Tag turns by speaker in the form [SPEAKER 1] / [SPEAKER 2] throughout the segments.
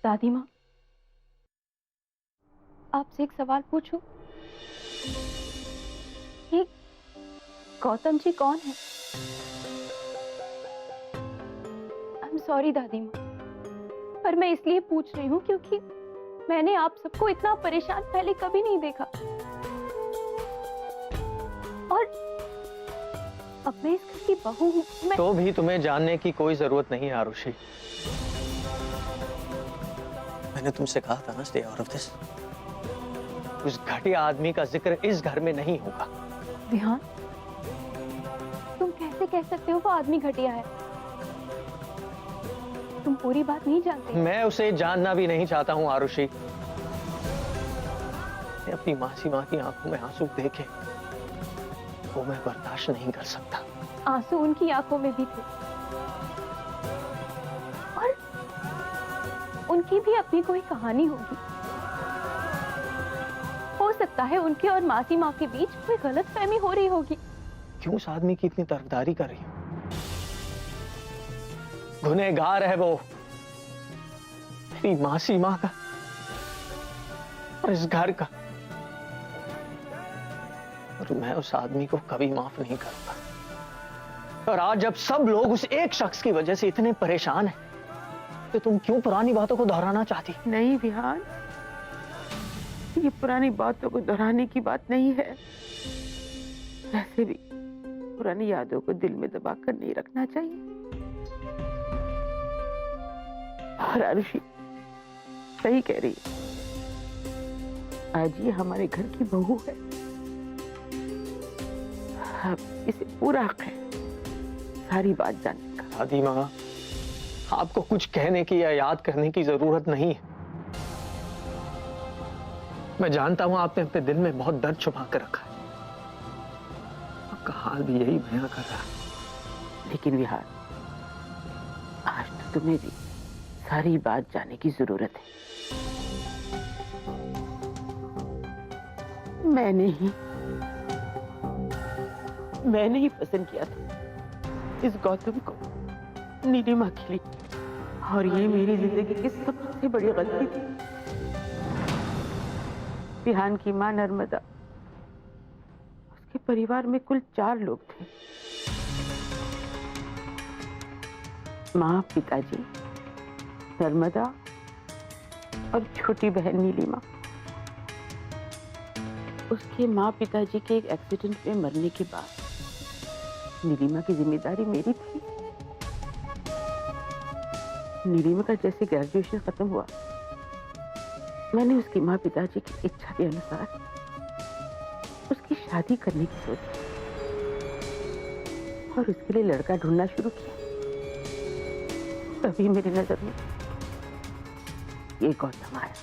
[SPEAKER 1] दादी माँ, आपसे एक सवाल पूछूं? ये गौतम जी कौन है? आई एम सॉरी दादी माँ, पर मैं इसलिए पूछ रही हूँ क्योंकि मैंने आप सबको इतना परेशान पहले कभी नहीं देखा। और अब मैं इस घर की बहू हूँ।
[SPEAKER 2] तो भी तुम्हें जानने की कोई जरूरत नहीं है आरुषि। मैंने तुमसे कहा था ना, स्टे आउट ऑफ दिस। उस घटिया आदमी का जिक्र इस घर में नहीं होगा।
[SPEAKER 1] विहान, तुम कैसे कह सकते हो वो आदमी घटिया है? तुम पूरी बात नहीं जानते।
[SPEAKER 2] मैं उसे जानना भी नहीं चाहता हूँ आरुषि। मैं अपनी मासी माँ की आंखों में आंसू देखे वो मैं बर्दाश्त नहीं कर सकता।
[SPEAKER 1] आंसू उनकी आंखों में भी थे और उनकी भी अपनी कोई कहानी होगी। हो सकता है उनके और मासी माँ के बीच कोई गलतफहमी हो रही होगी।
[SPEAKER 2] क्यों उस आदमी की इतनी तरफदारी कर रही हो? गुनहगार है वो, मेरी मासी माँ का और इस घर का, और मैं उस आदमी को कभी माफ नहीं करूंगा। और आज जब सब लोग उस एक शख्स की वजह से इतने परेशान हैं, तो तुम क्यों पुरानी बातों को दोहराना चाहती?
[SPEAKER 3] नहीं विहान, ये पुरानी बातों को दोहराने की बात नहीं है। वैसे भी पुरानी यादों को दिल में दबा कर नहीं रखना चाहिए। और आरुषि सही कह रही है, आज ये हमारे घर की बहू है। अब इसे पूरा हक है सारी बात जानने का।
[SPEAKER 2] दादी माँ, आपको कुछ कहने की या याद करने की जरूरत नहीं है। मैं जानता हूं आपने अपने दिल में बहुत दर्द छुपा कर रखा है। आपका हाल भी यही बयां कर रहा है।
[SPEAKER 3] लेकिन विहार, आज तो तुम्हें भी सारी बात जानने की जरूरत है। मैंने ही पसंद किया था इस गौतम को नीलिमा के लिए, और ये मेरी जिंदगी की सबसे बड़ी गलती थी। विहान की मां नर्मदा, उसके परिवार में कुल 4 लोग थे। मां, पिताजी, नर्मदा और छोटी बहन नीलिमा। उसके मां पिताजी के एक एक्सीडेंट में मरने के बाद नीलिमा की जिम्मेदारी मेरी थी। नीलिमा का जैसे ग्रेजुएशन खत्म हुआ, मैंने उसकी माँ पिताजी की इच्छा के अनुसार उसकी शादी करने की सोची और उसके लिए लड़का ढूंढना शुरू किया। तभी मेरी नजर में ये गौतम आया,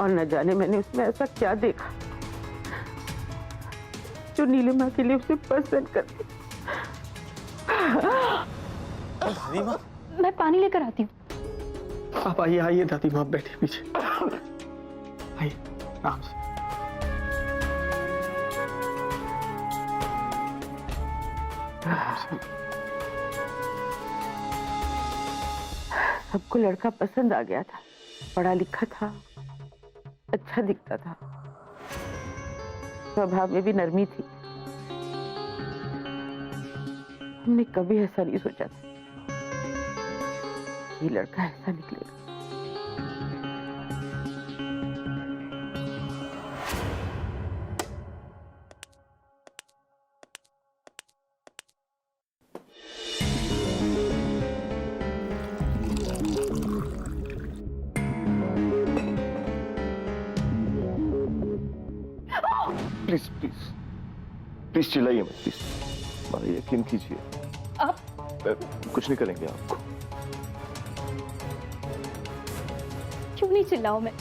[SPEAKER 3] और न जाने मैंने उसमें ऐसा क्या देखा जो नीलिमा के लिए उसे पसंद कर दिया।
[SPEAKER 2] दादी माँ,
[SPEAKER 1] मैं पानी लेकर आती हूँ।
[SPEAKER 2] आप आइए आइए दादी माँ, बैठिए पीछे आइए आराम से।
[SPEAKER 3] सबको लड़का पसंद आ गया था, पढ़ा लिखा था, अच्छा दिखता था, स्वभाव में भी नरमी थी। हमने कभी ऐसा नहीं सोचा था ये लड़का ऐसा निकलेगा।
[SPEAKER 4] प्लीज प्लीज प्लीज चिल्लाइए मत, प्लीज हमारा यकीन कीजिए।
[SPEAKER 1] आप
[SPEAKER 4] कुछ नहीं करेंगे आपको।
[SPEAKER 1] क्यों नहीं चिल्लाऊं मैं?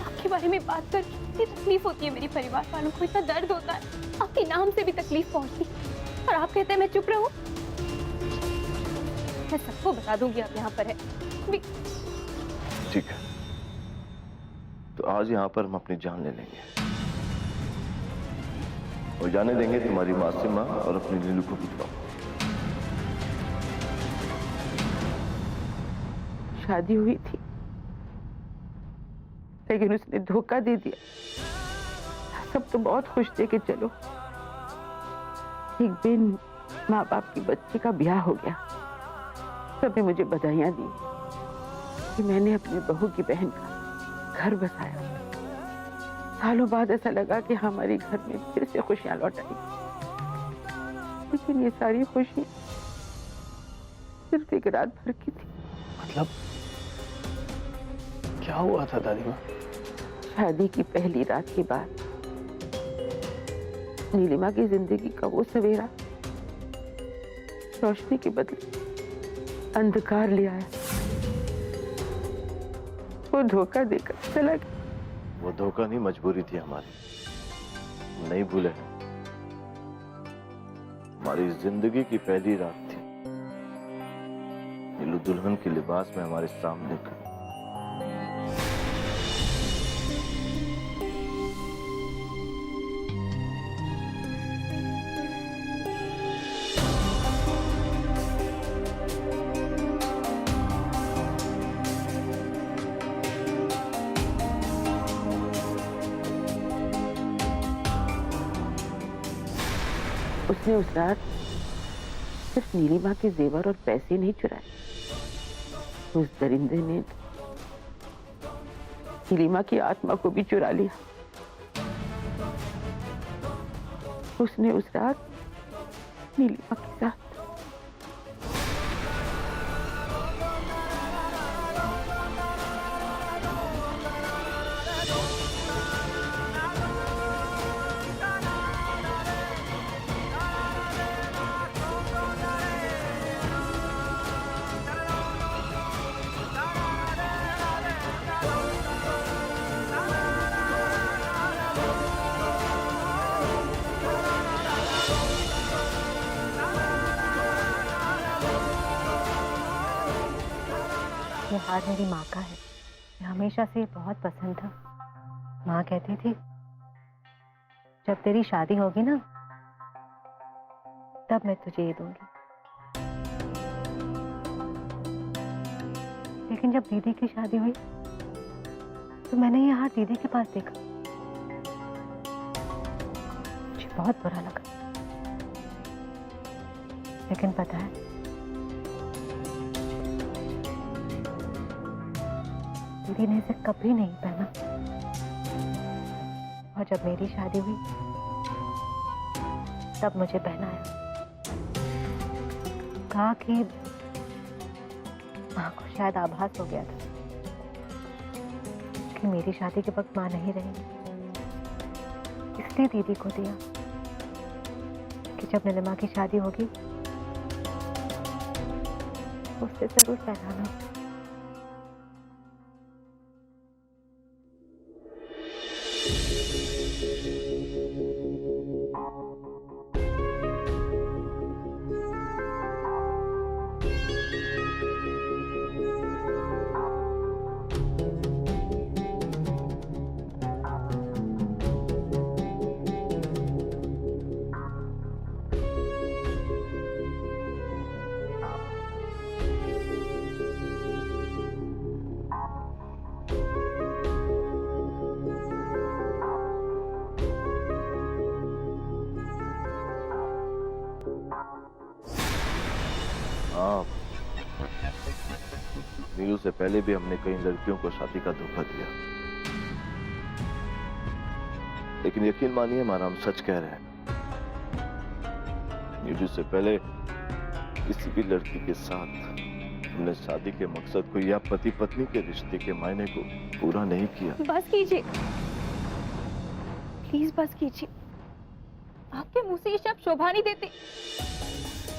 [SPEAKER 1] आपके बारे में बात कर इतनी तकलीफ होती है, मेरे परिवार वालों को इतना दर्द होता है, आपके नाम से भी तकलीफ पहुंचती, और आप कहते हैं मैं चुप रहूं? मैं सबको बता दूंगी आप यहाँ पर है।
[SPEAKER 4] ठीक है, तो आज यहाँ पर हम अपनी जान ले लेंगे और जाने देंगे तुम्हारी माँ से माँ और अपनी नीलू को भी।
[SPEAKER 3] शादी हुई थी, लेकिन उसने धोखा दे दिया। सब तो बहुत खुश थे कि चलो एक दिन माँ बाप की बच्चे का ब्याह हो गया। सबने मुझे बधाइयां दी कि मैंने अपने बहू की बहन का घर बसाया। सालों बाद ऐसा लगा कि हमारे घर में फिर से खुशियां लौट आई, लेकिन ये सारी खुशी सिर्फ एक रात भर की थी।
[SPEAKER 2] मतलब क्या हुआ था दादी माँ?
[SPEAKER 3] शादी की पहली रात के बाद नीलिमा की जिंदगी का वो सवेरा रोशनी के बदले अंधकार ले आया। वो धोखा देकर चला गया।
[SPEAKER 4] वो धोखा नहीं, मजबूरी थी हमारी। नहीं भूले, हमारी जिंदगी की पहली रात थी। नीलू दुल्हन के लिबास में हमारे सामने खड़ी।
[SPEAKER 3] उसने उस रात सिर्फ नीलिमा के जेवर और पैसे नहीं चुराए, उस दरिंदे ने नीलिमा की आत्मा को भी चुरा लिया। उसने उस रात नीलिमा के साथ
[SPEAKER 5] ये हार मेरी माँ का है। मैं हमेशा से बहुत पसंद था। माँ कहती थी जब तेरी शादी होगी ना तब मैं तुझे ये दूंगी। लेकिन जब दीदी की शादी हुई तो मैंने ये हार दीदी के पास देखा। मुझे बहुत बुरा लगा। लेकिन पता है दीदी ने इसे कभी नहीं पहना। और जब मेरी शादी हुई तब मुझे पहनाया। कहा कि माँ को शायद आभास हो गया था कि मेरी शादी के वक्त माँ नहीं रहेंगी, इसलिए दीदी को दिया कि जब नीलिमा की शादी होगी उससे जरूर पहनाना।
[SPEAKER 4] हाँ, नीलू से पहले भी हमने कई लड़कियों को शादी का धोखा दिया, लेकिन यकीन मानिए हमारा, हम सच कह रहे हैं। नीलू से पहले किसी भी लड़की के साथ हमने शादी के मकसद को या पति पत्नी के रिश्ते के मायने को पूरा नहीं किया।
[SPEAKER 1] बस कीजिए प्लीज, बस कीजिए। आपके मुंह से ये शब्द शोभा नहीं देते।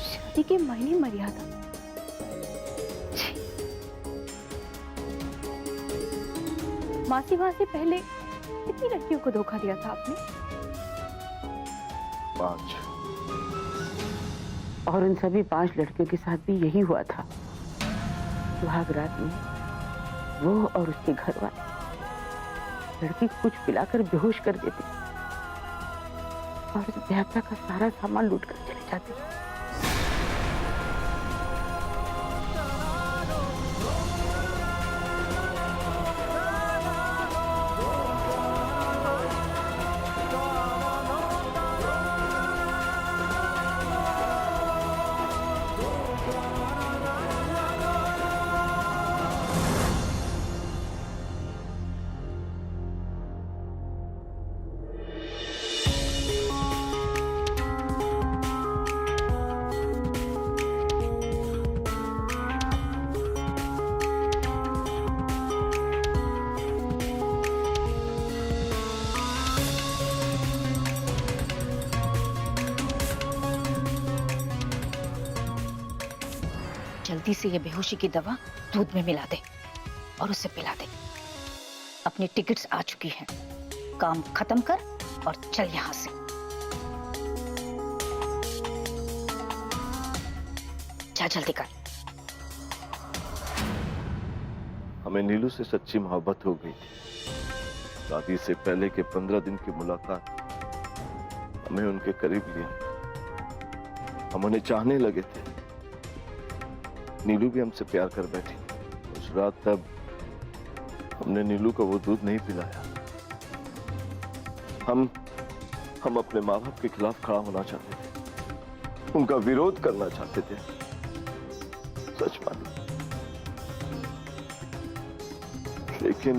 [SPEAKER 1] शादी के मायने मर्यादा। छी। माँ से पहले कितनी लड़कियों को धोखा दिया था आपने?
[SPEAKER 4] 5।
[SPEAKER 3] और उन सभी 5 लड़कियों के साथ भी यही हुआ था। सुहाग रात में वो और उसके घर वाले लड़की को कुछ पिलाकर बेहोश कर देते और उस व्यापार का सारा सामान लूट कर चले जाते।
[SPEAKER 6] जल्दी से ये बेहोशी की दवा दूध में मिला दे और उसे पिला दे। अपनी टिकट्स आ चुकी हैं, काम खत्म कर और चल यहां से। जा जल्दी कर।
[SPEAKER 4] हमें नीलू से सच्ची मोहब्बत हो गई थी। शादी से पहले के 15 दिन की मुलाकात हमें उनके करीब लिया। हम उन्हें चाहने लगे थे। नीलू भी हमसे प्यार कर बैठी। उस रात तब हमने नीलू को वो दूध नहीं पिलाया। हम अपने माँ बाप के खिलाफ खड़ा होना चाहते थे, उनका विरोध करना चाहते थे। सच मानो। लेकिन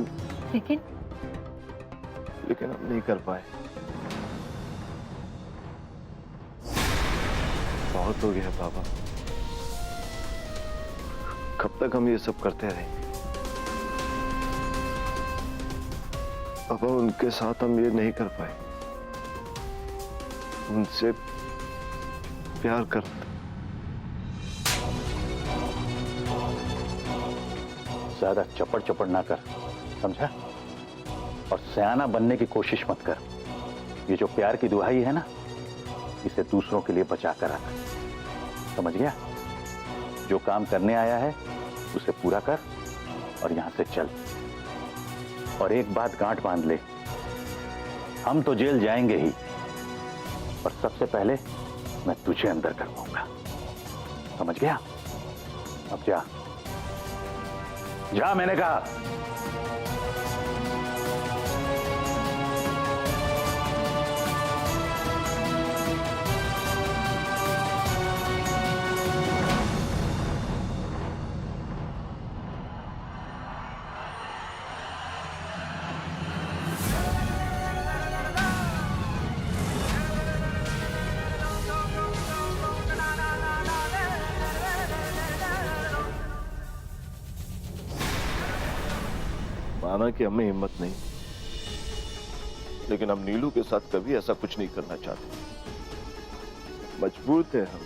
[SPEAKER 4] हम नहीं कर पाए। बहुत हो गया बाबा। कब तक हम ये सब करते रहेंगे? बाबा, उनके साथ हम ये नहीं कर पाए। उनसे प्यार करना।
[SPEAKER 7] ज्यादा चपड़ चपड़ ना कर, समझा? और सयाना बनने की कोशिश मत कर। ये जो प्यार की दुहाई है ना, इसे दूसरों के लिए बचा कर रख। समझ गया? जो काम करने आया है उसे पूरा कर और यहां से चल। और एक बात गांठ बांध ले, हम तो जेल जाएंगे ही, और सबसे पहले मैं तुझे अंदर करवाऊंगा। समझ गया? अब जा, जा मैंने कहा।
[SPEAKER 4] माना कि हमें हिम्मत नहीं, लेकिन हम नीलू के साथ कभी ऐसा कुछ नहीं करना चाहते। मजबूर थे हम,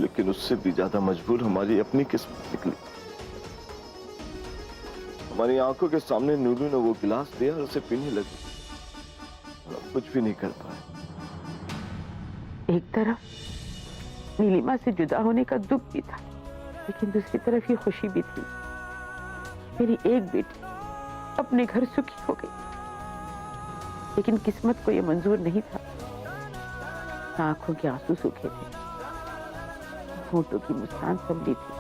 [SPEAKER 4] लेकिन उससे भी ज्यादा मजबूर हमारी अपनी किस्मत निकली। हमारी आंखों के सामने नीलू ने वो गिलास दिया और उसे पीने लगी। हम कुछ भी नहीं कर पाए।
[SPEAKER 3] एक तरफ नीलिमा से जुदा होने का दुख भी था, लेकिन दूसरी तरफ ये खुशी भी थी। मेरी एक बेटी अपने घर सुखी हो गई, लेकिन किस्मत को यह मंजूर नहीं था। आंखों के आंसू सूखे थे, होठों की मुस्कान संभली थी।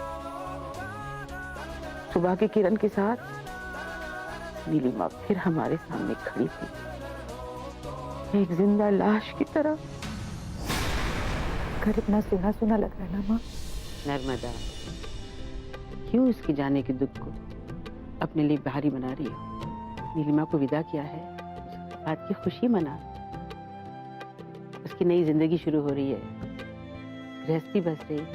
[SPEAKER 3] सुबह की किरण के साथ नीलिमा फिर हमारे सामने खड़ी थी, एक जिंदा लाश की तरह।
[SPEAKER 5] घर इतना सुना सुना लग रहा है ना माँ।
[SPEAKER 3] नर्मदा, क्यों उसकी जाने के दुख को अपने लिए भारी बना रही है? नीलिमा को विदा किया है, उसके बाद की खुशी मना। उसकी नई जिंदगी शुरू हो रही है, गृहस्थी बस रही है।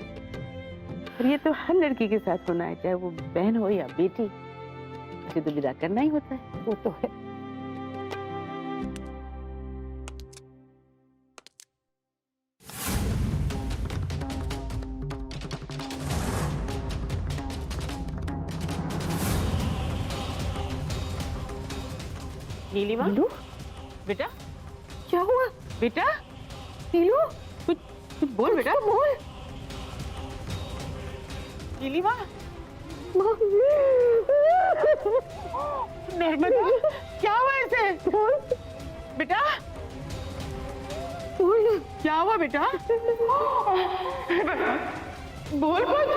[SPEAKER 3] और ये तो हर लड़की के साथ होना है, चाहे वो बहन हो या बेटी। उसे तो विदा करना ही होता है।
[SPEAKER 5] वो तो है।
[SPEAKER 3] नीलिमा, बेटा
[SPEAKER 5] क्या हुआ?
[SPEAKER 3] बेटा
[SPEAKER 5] नीलू,
[SPEAKER 3] कुछ बोल बेटा, बोल। नीलिमा, नर्मदा, क्या हुआ ऐसे? बेटा क्या हुआ बेटा? बोल कुछ।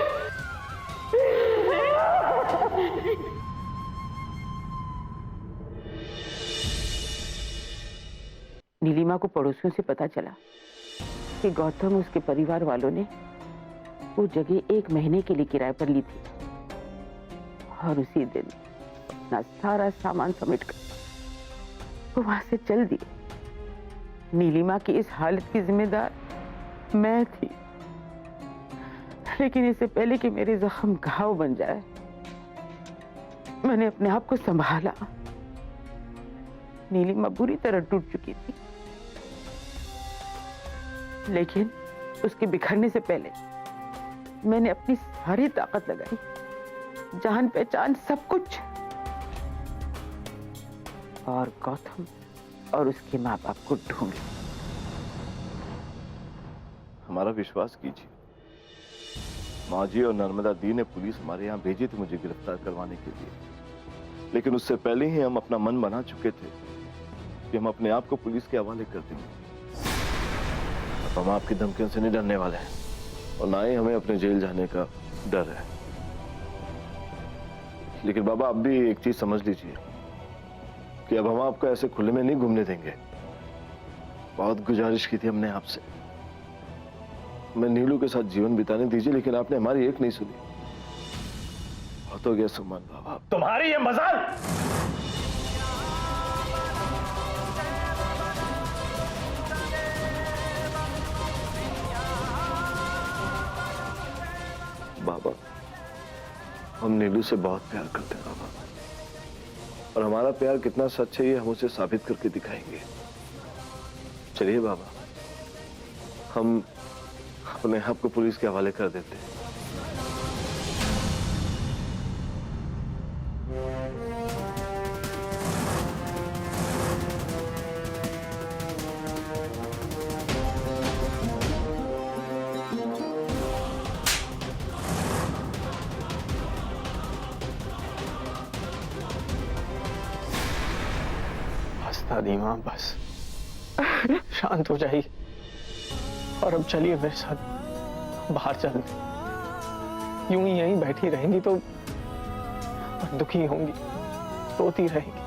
[SPEAKER 3] नीलिमा को पड़ोसियों से पता चला कि गौतम उसके परिवार वालों ने वो जगह 1 महीने के लिए किराए पर ली थी, और उसी दिन अपना सारा सामान समेटकर वो वहां से चल दिए। नीलिमा की इस हालत की जिम्मेदार मैं थी, लेकिन इससे पहले कि मेरे जख्म घाव बन जाए, मैंने अपने आप को संभाला। नीलिमा बुरी तरह टूट चुकी थी, लेकिन उसके बिखरने से पहले मैंने अपनी सारी ताकत लगाई, जान पहचान सब कुछ, और गौतम और उसके माँ बाप को ढूंढी।
[SPEAKER 4] हमारा विश्वास कीजिए, माँ जी और नर्मदा दी ने पुलिस हमारे यहाँ भेजी थी मुझे गिरफ्तार करवाने के लिए, लेकिन उससे पहले ही हम अपना मन बना चुके थे कि हम अपने आप को पुलिस के हवाले कर देंगे। अब हम आपकी धमकियों से नहीं डरने वाले हैं, और ना ही हमें अपने जेल जाने का डर है। लेकिन बाबा, आप भी एक चीज समझ लीजिए कि अब हम आपको ऐसे खुले में नहीं घूमने देंगे। बहुत गुजारिश की थी हमने आपसे, मैं नीलू के साथ जीवन बिताने दीजिए, लेकिन आपने हमारी एक नहीं सुनी। बहुत हो गया सुमन बाबा।
[SPEAKER 7] तुम्हारी ये मजाल।
[SPEAKER 4] बाबा, हम नीलू से बहुत प्यार करते हैं बाबा, और हमारा प्यार कितना सच है ये हम उसे साबित करके दिखाएंगे। चलिए बाबा, हम अपने आप को पुलिस के हवाले कर देते हैं।
[SPEAKER 2] बस दादी माँ, बस शांत हो जाइए, और अब चलिए मेरे साथ बाहर चलते। यूं ही यहीं बैठी रहेंगी तो दुखी होंगी, रोती रहेंगी।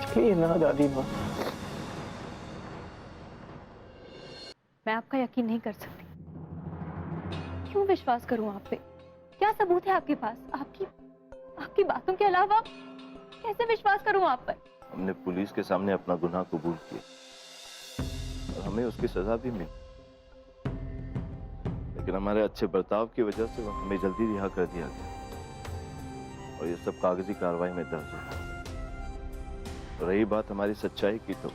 [SPEAKER 2] चलिए ना दादी माँ।
[SPEAKER 1] मैं आपका यकीन नहीं कर सकती। क्यों विश्वास करूं आप पे? क्या सबूत है आपके पास? आपकी बातों के अलावा कैसे विश्वास करूं आप पर?
[SPEAKER 4] हमने पुलिस के सामने अपना गुनाह कबूल किया, और हमें उसकी सजा भी मिली, लेकिन हमारे अच्छे बर्ताव की वजह से हमें जल्दी रिहा कर दिया गया, और ये सब कागजी कार्रवाई में दर्ज है। तो रही बात हमारी सच्चाई की, तो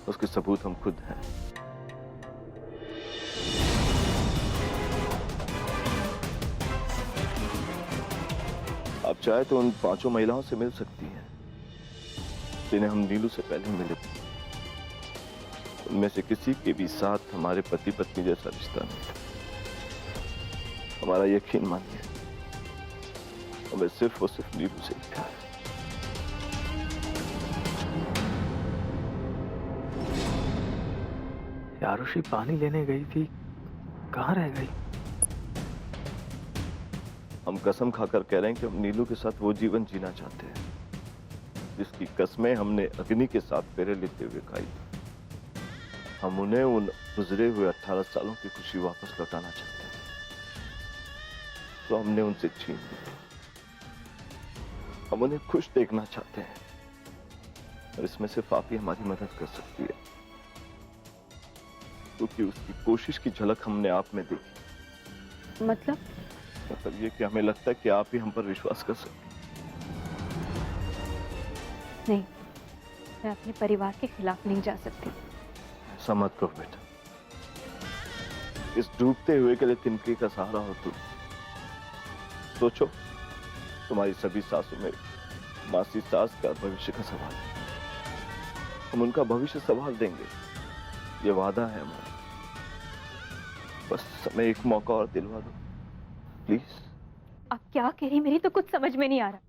[SPEAKER 4] उसके सबूत हम खुद हैं। आप चाहे तो उन 5 महिलाओं से मिल सकती हैं जिन्हें हम नीलू से पहले मिले थे। उनमें से किसी के भी साथ हमारे पति पत्नी जैसा रिश्ता नहीं था। हमारा यकीन मानिए, हमें सिर्फ और सिर्फ नीलू से ही प्यार है।
[SPEAKER 2] आरुषि पानी लेने गई थी, कहाँ रह गई?
[SPEAKER 4] हम कसम खाकर कह रहे हैं कि हम नीलू के साथ वो जीवन जीना चाहते हैं जिसकी कसमें हमने अग्नि के साथ फेरे लेते हुए खाई। हम उन्हें उन गुजरे हुए 18 सालों की खुशी वापस लौटाना चाहते हैं, तो हमने उनसे छीन ली। हम उन्हें खुश देखना चाहते हैं, और इसमें सिर्फ आप ही हमारी मदद कर सकती है, क्योंकि उसकी कोशिश की झलक हमने आप में देखी।
[SPEAKER 1] मतलब
[SPEAKER 4] ये कि हमें लगता है कि आप ही हम पर विश्वास कर सकते हैं।
[SPEAKER 1] नहीं, मैं अपने परिवार के खिलाफ नहीं जा सकती।
[SPEAKER 4] ऐसा मत करो बेटा, इस डूबते हुए के लिए तिनके का सहारा हो तुम। सोचो, तुम्हारी सभी सासों में मासी सास का भविष्य का सवाल है। हम उनका भविष्य संभाल देंगे, ये वादा है हमारा। बस हमें एक मौका और दिलवा दो प्लीज।
[SPEAKER 1] आप क्या कह रही, मेरी तो कुछ समझ में नहीं आ रहा।